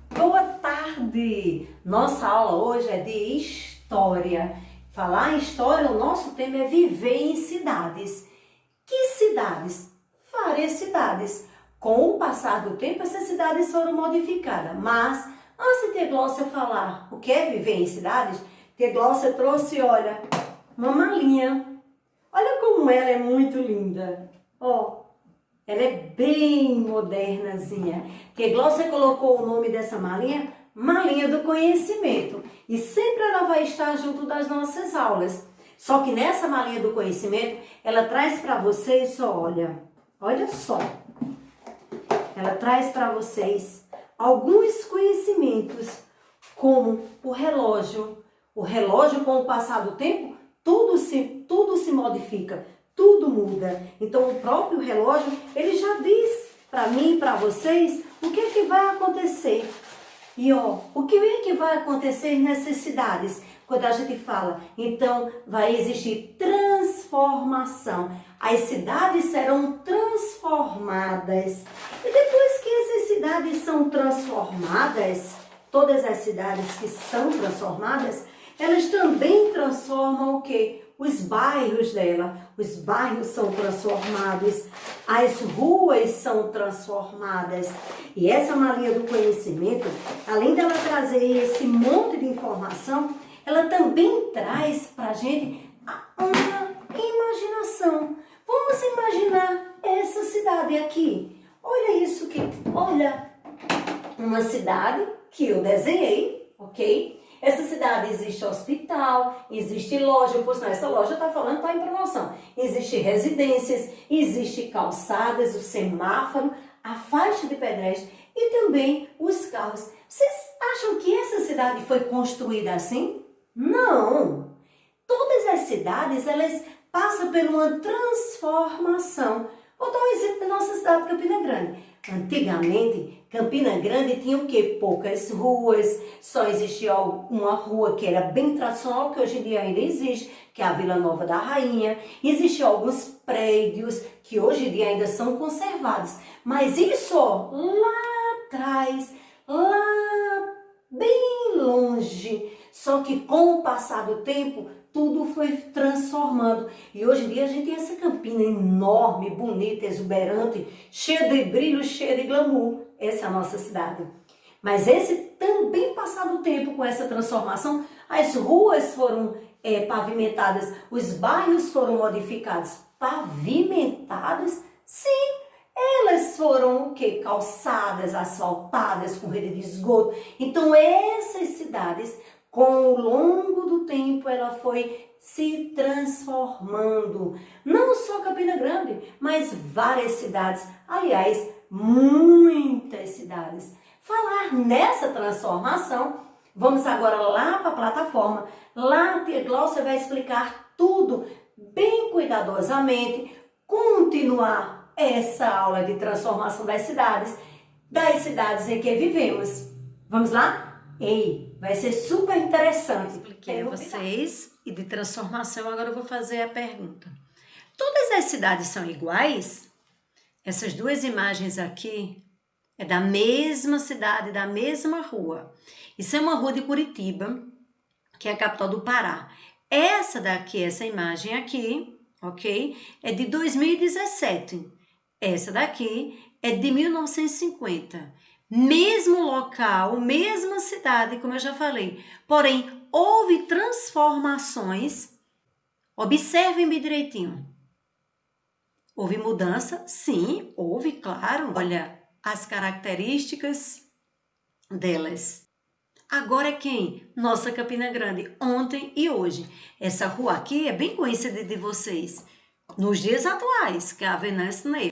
Boa tarde! Nossa aula hoje é de história. Falar em história, o nosso tema é viver em cidades. Que cidades? Várias cidades. Com o passar do tempo, essas cidades foram modificadas. Mas, antes de Tia Glócia falar o que é viver em cidades, Tia Glócia trouxe, olha, uma malinha. Olha como ela é muito linda. Ó. Ela é bem modernazinha. Tia Glócia colocou o nome dessa malinha, Malinha do Conhecimento. E sempre ela vai estar junto das nossas aulas. Só que nessa Malinha do Conhecimento, ela traz para vocês, olha só. Ela traz para vocês alguns conhecimentos, como o relógio. O relógio, com o passar do tempo, tudo se modifica. Tudo muda. Então, o próprio relógio, ele já diz para mim e para vocês o que é que vai acontecer. E, o que é que vai acontecer nessas cidades? Quando a gente fala, então, vai existir transformação. As cidades serão transformadas. E depois que essas cidades são transformadas, todas as cidades que são transformadas, elas também transformam o quê? Os bairros dela. Os bairros são transformados, as ruas são transformadas. E essa Malinha do Conhecimento, além dela trazer esse monte de informação, ela também traz para a gente uma imaginação. Vamos imaginar essa cidade aqui. Olha isso aqui, olha, uma cidade que eu desenhei, ok? Essa cidade existe hospital, existe loja, por sinal, essa loja está em promoção. Existe residências, existe calçadas, o semáforo, a faixa de pedestre e também os carros. Vocês acham que essa cidade foi construída assim? Não! Todas as cidades, elas passam por uma transformação. Vou dar um exemplo da nossa cidade, Campina Grande. Antigamente, Campina Grande tinha o quê? Poucas ruas, só existia uma rua que era bem tradicional, que hoje em dia ainda existe, que é a Vila Nova da Rainha. Existiam alguns prédios que hoje em dia ainda são conservados. Mas isso, lá atrás, lá bem longe. Só que com o passar do tempo, tudo foi transformando. E hoje em dia a gente tem essa Campina enorme, bonita, exuberante, cheia de brilho, cheia de glamour. Essa é a nossa cidade. Mas esse também passar do tempo com essa transformação, as ruas foram pavimentadas, os bairros foram modificados. Pavimentados? Sim, elas foram o quê? Calçadas, asfaltadas, com rede de esgoto. Então essas cidades, com o longo do tempo, ela foi se transformando. Não só Campina Grande, mas várias cidades. Aliás, muitas cidades. Falar nessa transformação, vamos agora lá para a plataforma. Lá a Tia Glócia vai explicar tudo bem cuidadosamente. Continuar essa aula de transformação das cidades em que vivemos. Vamos lá? Ei, vai ser super interessante. Expliquei a vocês e de transformação, agora eu vou fazer a pergunta. Todas as cidades são iguais? Essas duas imagens aqui é da mesma cidade, da mesma rua. Isso é uma rua de Curitiba, que é a capital do Pará. Essa daqui, essa imagem aqui, ok? É de 2017. Essa daqui é de 1950. Mesmo local, mesma cidade, como eu já falei. Porém, houve transformações. Observem bem direitinho. Houve mudança? Sim, houve, claro. Olha as características delas. Agora é quem? Nossa Campina Grande, ontem e hoje. Essa rua aqui é bem conhecida de vocês. Nos dias atuais, que é a Venâncio Ney.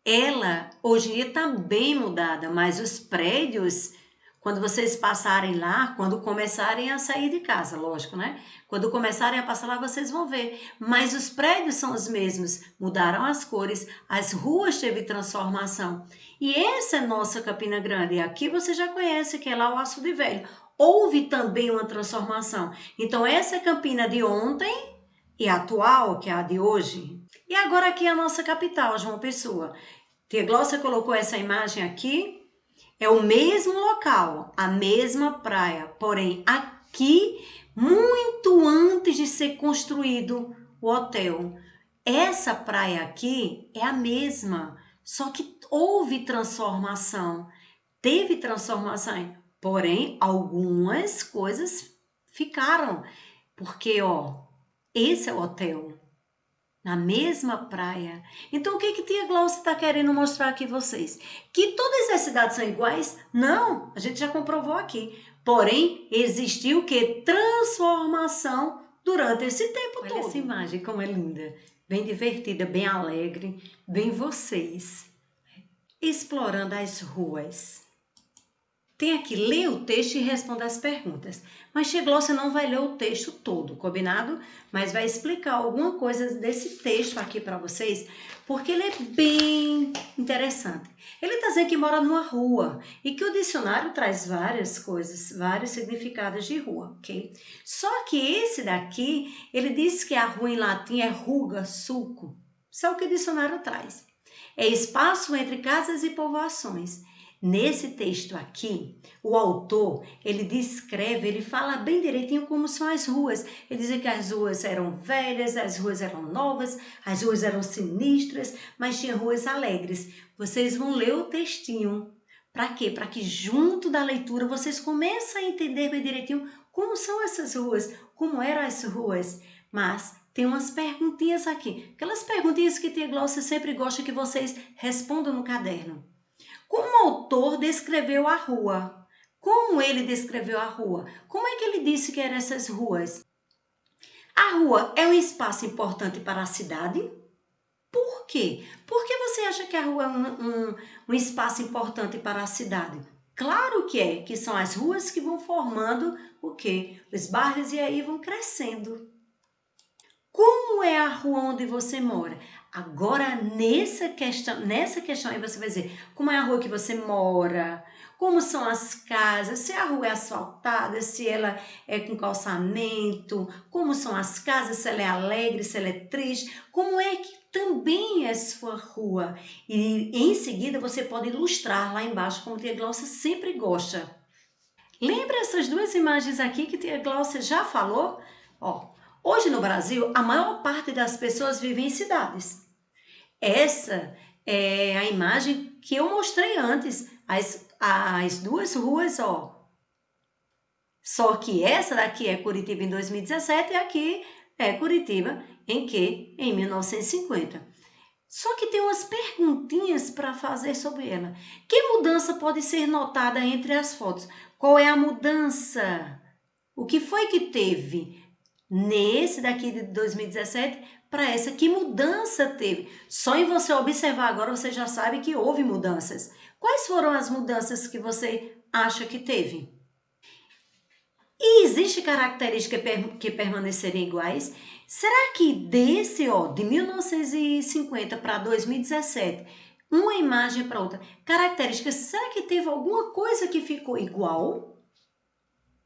Ela, hoje em dia, está bem mudada, mas os prédios, quando vocês passarem lá, quando começarem a sair de casa, lógico, né? Quando começarem a passar lá, vocês vão ver. Mas os prédios são os mesmos, mudaram as cores, as ruas teve transformação. E essa é nossa Campina Grande, aqui você já conhece, que é lá o Açude Velho. Houve também uma transformação. Então, essa é a Campina de ontem e a atual, que é a de hoje. E agora aqui é a nossa capital, João Pessoa. Tia Glócia colocou essa imagem aqui. É o mesmo local, a mesma praia, porém aqui, muito antes de ser construído o hotel. Essa praia aqui é a mesma, só que houve transformação, teve transformação, porém algumas coisas ficaram, porque esse é o hotel. Na mesma praia. Então, o que que tia Glaucia está querendo mostrar aqui vocês? Que todas as cidades são iguais? Não, a gente já comprovou aqui. Porém, existiu o que? Transformação durante esse tempo todo. Olha essa imagem, como é linda. Bem divertida, bem alegre, bem vocês. Explorando as ruas. Tem aqui, lê o texto e responda as perguntas. Mas Tia Glócia não vai ler o texto todo, combinado? Mas vai explicar alguma coisa desse texto aqui para vocês, porque ele é bem interessante. Ele está dizendo que mora numa rua e que o dicionário traz várias coisas, vários significados de rua, ok? Só que esse daqui, ele diz que a rua em latim é ruga, sulco. Isso é o que o dicionário traz. É espaço entre casas e povoações. Nesse texto aqui, o autor, ele descreve, ele fala bem direitinho como são as ruas. Ele diz que as ruas eram velhas, as ruas eram novas, as ruas eram sinistras, mas tinha ruas alegres. Vocês vão ler o textinho. Para quê? Para que junto da leitura vocês comecem a entender bem direitinho como são essas ruas, como eram as ruas. Mas tem umas perguntinhas aqui. Aquelas perguntinhas que Tia Glócia sempre gosta que vocês respondam no caderno. Como o autor descreveu a rua? Como ele descreveu a rua? Como é que ele disse que eram essas ruas? A rua é um espaço importante para a cidade? Por quê? Por que você acha que a rua é um espaço importante para a cidade? Claro que é, que são as ruas que vão formando o quê? Os bairros e aí vão crescendo. Como é a rua onde você mora? Agora, nessa questão aí você vai dizer como é a rua que você mora, como são as casas, se a rua é asfaltada, se ela é com calçamento, como são as casas, se ela é alegre, se ela é triste, como é que também é sua rua. E em seguida você pode ilustrar lá embaixo, como Tia Glócia sempre gosta. Lembra essas duas imagens aqui que Tia Glócia já falou? Hoje no Brasil, a maior parte das pessoas vivem em cidades. Essa é a imagem que eu mostrei antes, as duas ruas, Só que essa daqui é Curitiba em 2017 e aqui é Curitiba em que? Em 1950. Só que tem umas perguntinhas para fazer sobre ela. Que mudança pode ser notada entre as fotos? Qual é a mudança? O que foi que teve nesse daqui de 2017 para essa? Que mudança teve? Só em você observar agora você já sabe que houve mudanças. Quais foram as mudanças que você acha que teve? E existe características que permaneceriam iguais? Será que desse, de 1950 para 2017, uma imagem para outra, características, será que teve alguma coisa que ficou igual?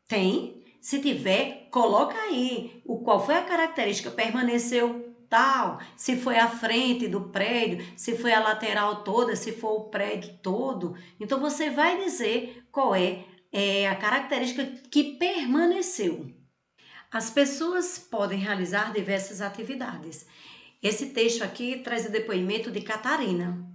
Tem? Se tiver, coloca aí qual foi a característica, permaneceu tal, se foi a frente do prédio, se foi a lateral toda, se for o prédio todo. Então, você vai dizer qual é a característica que permaneceu. As pessoas podem realizar diversas atividades. Esse texto aqui traz o depoimento de Catarina.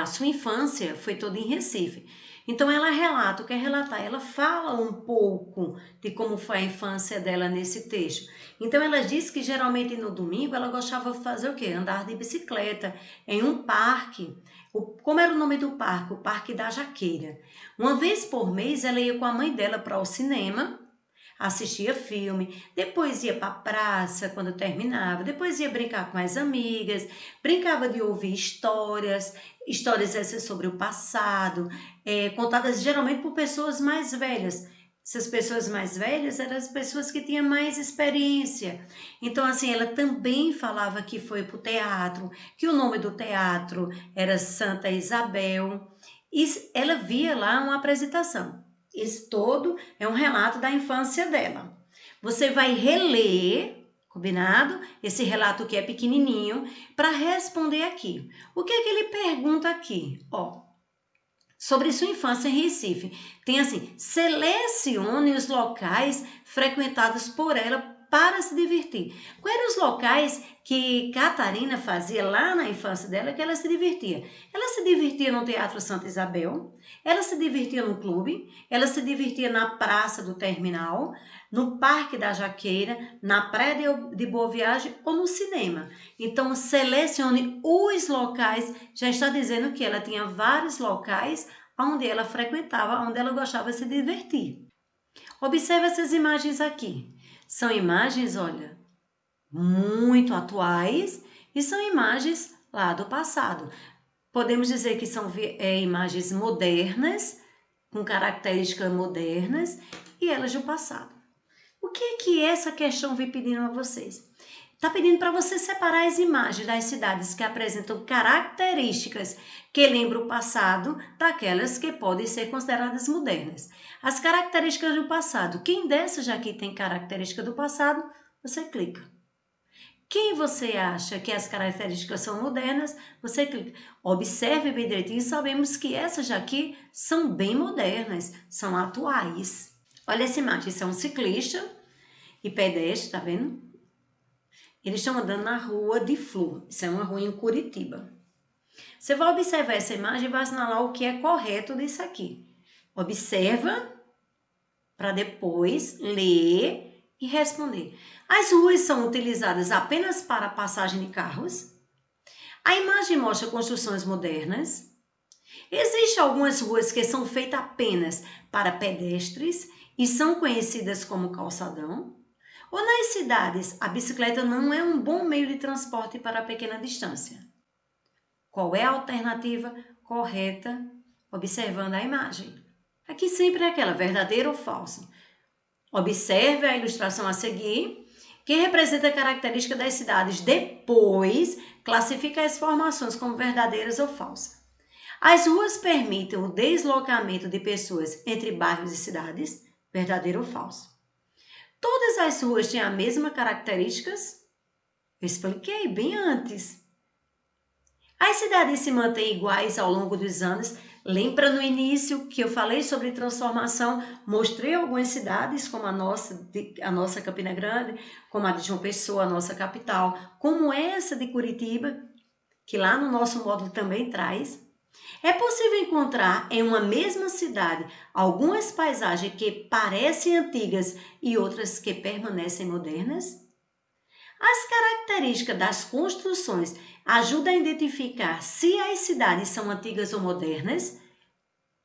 A sua infância foi toda em Recife. Então ela relata, o que é relatar? Ela fala um pouco de como foi a infância dela nesse texto. Então ela diz que geralmente no domingo ela gostava de fazer o quê? Andar de bicicleta em um parque. Como era o nome do parque? O Parque da Jaqueira. Uma vez por mês ela ia com a mãe dela para o cinema, assistia filme, depois ia para a praça quando terminava, depois ia brincar com as amigas, brincava de ouvir histórias essas sobre o passado, contadas geralmente por pessoas mais velhas. Essas pessoas mais velhas eram as pessoas que tinham mais experiência. Então, assim, ela também falava que foi para o teatro, que o nome do teatro era Santa Isabel, e ela via lá uma apresentação. Isso todo é um relato da infância dela. Você vai reler Combinado? Esse relato que é pequenininho, para responder aqui. O que é que ele pergunta aqui? Ó, sobre sua infância em Recife. Tem assim, selecione os locais frequentados por ela para se divertir. Quais eram os locais que Catarina fazia lá na infância dela que ela se divertia? Ela se divertia no Teatro Santa Isabel, ela se divertia no clube, ela se divertia na Praça do Terminal, no Parque da Jaqueira, na Praia de Boa Viagem ou no cinema. Então, selecione os locais, já está dizendo que ela tinha vários locais onde ela frequentava, onde ela gostava de se divertir. Observe essas imagens aqui. São imagens, olha, muito atuais e são imagens lá do passado. Podemos dizer que são imagens modernas, com características modernas e elas do passado. O que é que essa questão vem pedindo a vocês? Está pedindo para você separar as imagens das cidades que apresentam características que lembram o passado daquelas que podem ser consideradas modernas. As características do passado. Quem dessas aqui tem característica do passado, você clica. Quem você acha que as características são modernas, você clica. Observe bem direitinho, sabemos que essas aqui são bem modernas, são atuais. Olha essa imagem, isso é um ciclista e pedestre, tá vendo? Eles estão andando na rua de Flor. Isso é uma rua em Curitiba. Você vai observar essa imagem e vai assinalar o que é correto disso aqui. Observa para depois ler e responder. As ruas são utilizadas apenas para passagem de carros. A imagem mostra construções modernas. Existem algumas ruas que são feitas apenas para pedestres e são conhecidas como calçadão. Ou nas cidades, a bicicleta não é um bom meio de transporte para pequena distância. Qual é a alternativa correta observando a imagem? Aqui sempre é aquela, verdadeiro ou falso. Observe a ilustração a seguir, que representa a característica das cidades. Depois, classifica as informações como verdadeiras ou falsas. As ruas permitem o deslocamento de pessoas entre bairros e cidades. Verdadeiro ou falso? Todas as ruas têm as mesmas características? Eu expliquei bem antes. As cidades se mantêm iguais ao longo dos anos. Lembra no início que eu falei sobre transformação? Mostrei algumas cidades, como a nossa Campina Grande, como a de João Pessoa, a nossa capital, como essa de Curitiba, que lá no nosso módulo também traz. É possível encontrar em uma mesma cidade algumas paisagens que parecem antigas e outras que permanecem modernas? As características das construções ajudam a identificar se as cidades são antigas ou modernas?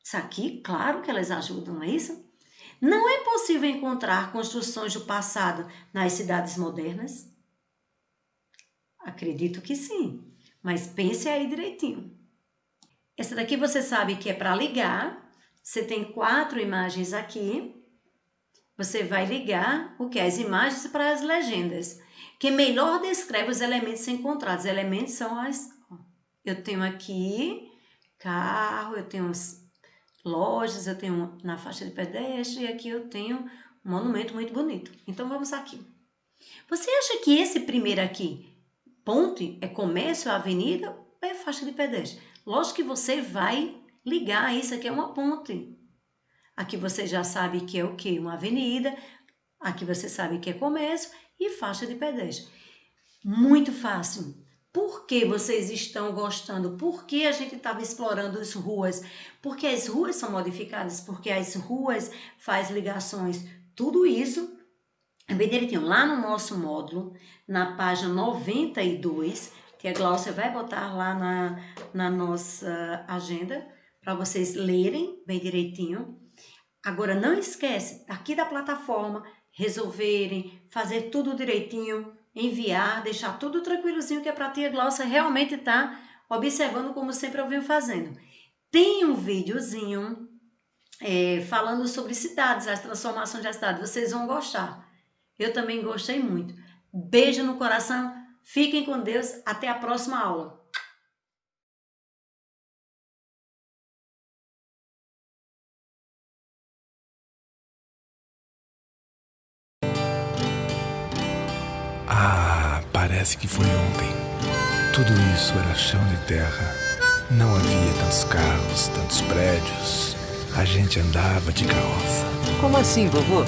Isso aqui, claro que elas ajudam, não é isso? Não é possível encontrar construções do passado nas cidades modernas? Acredito que sim, mas pense aí direitinho. Essa daqui você sabe que é para ligar. Você tem 4 imagens aqui. Você vai ligar o que? As imagens para as legendas, que melhor descreve os elementos encontrados. Os elementos são as... Eu tenho aqui carro, eu tenho lojas, eu tenho na faixa de pedestre e aqui eu tenho um monumento muito bonito. Então vamos aqui. Você acha que esse primeiro aqui, ponte, é comércio, avenida ou é faixa de pedestre? Lógico que você vai ligar, isso aqui é uma ponte. Aqui você já sabe que é o quê? Uma avenida. Aqui você sabe que é comércio e faixa de pedestre. Muito fácil. Por que vocês estão gostando? Por que a gente estava explorando as ruas? Porque as ruas são modificadas, porque as ruas fazem ligações. Tudo isso é bem direitinho. Lá no nosso módulo, na página 92, que a Glaucia vai botar lá na nossa agenda, para vocês lerem bem direitinho. Agora, não esquece, aqui da plataforma, resolverem, fazer tudo direitinho, enviar, deixar tudo tranquilozinho, que é para a tia Glaucia realmente estar observando como sempre eu venho fazendo. Tem um videozinho falando sobre cidades, as transformações das cidades, vocês vão gostar. Eu também gostei muito. Beijo no coração, fiquem com Deus, até a próxima aula. Parece que foi ontem. Tudo isso era chão de terra. Não havia tantos carros, tantos prédios. A gente andava de carroça. Como assim, vovô?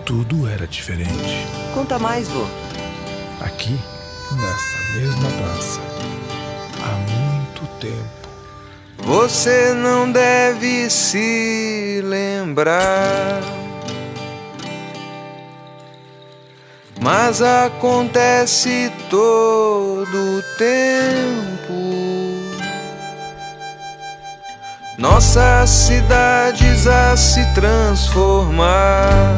Tudo era diferente. Conta mais, vô. Aqui, nessa mesma praça, há muito tempo. Você não deve se lembrar, mas acontece todo o tempo. Nossas cidades a se transformar,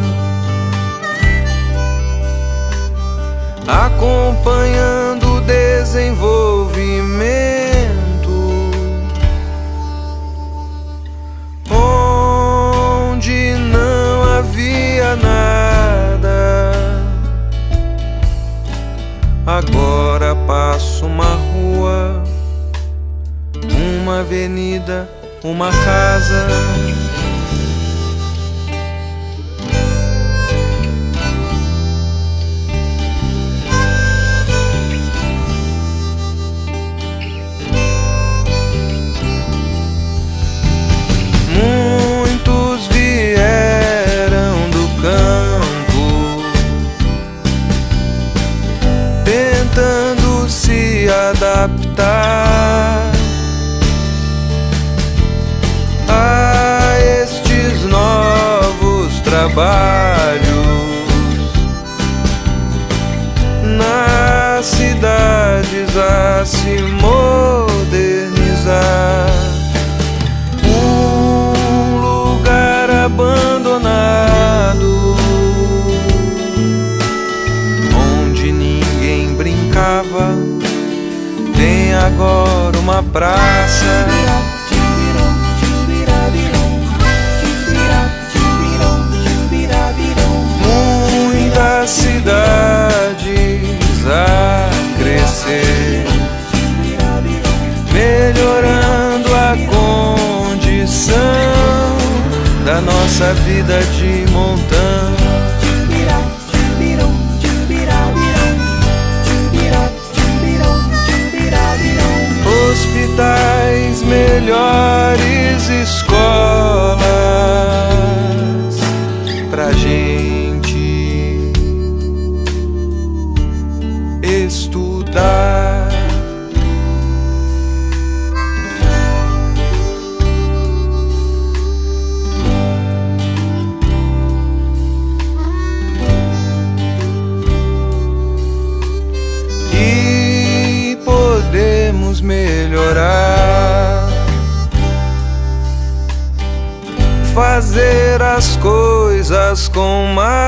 acompanhando o desenvolvimento, onde não havia nada. Agora passo uma rua, uma avenida, uma casa. Muitos vieram do campo, tentando se adaptar a estes novos trabalhos nas cidades a se modernizar. Um lugar abandonado, onde ninguém brincava, tem agora uma praça. Muitas cidades a crescer, melhorando a condição da nossa vida de montão. Hospitais, melhores escolas pra gente estudar. E podemos melhorar, fazer as coisas com mais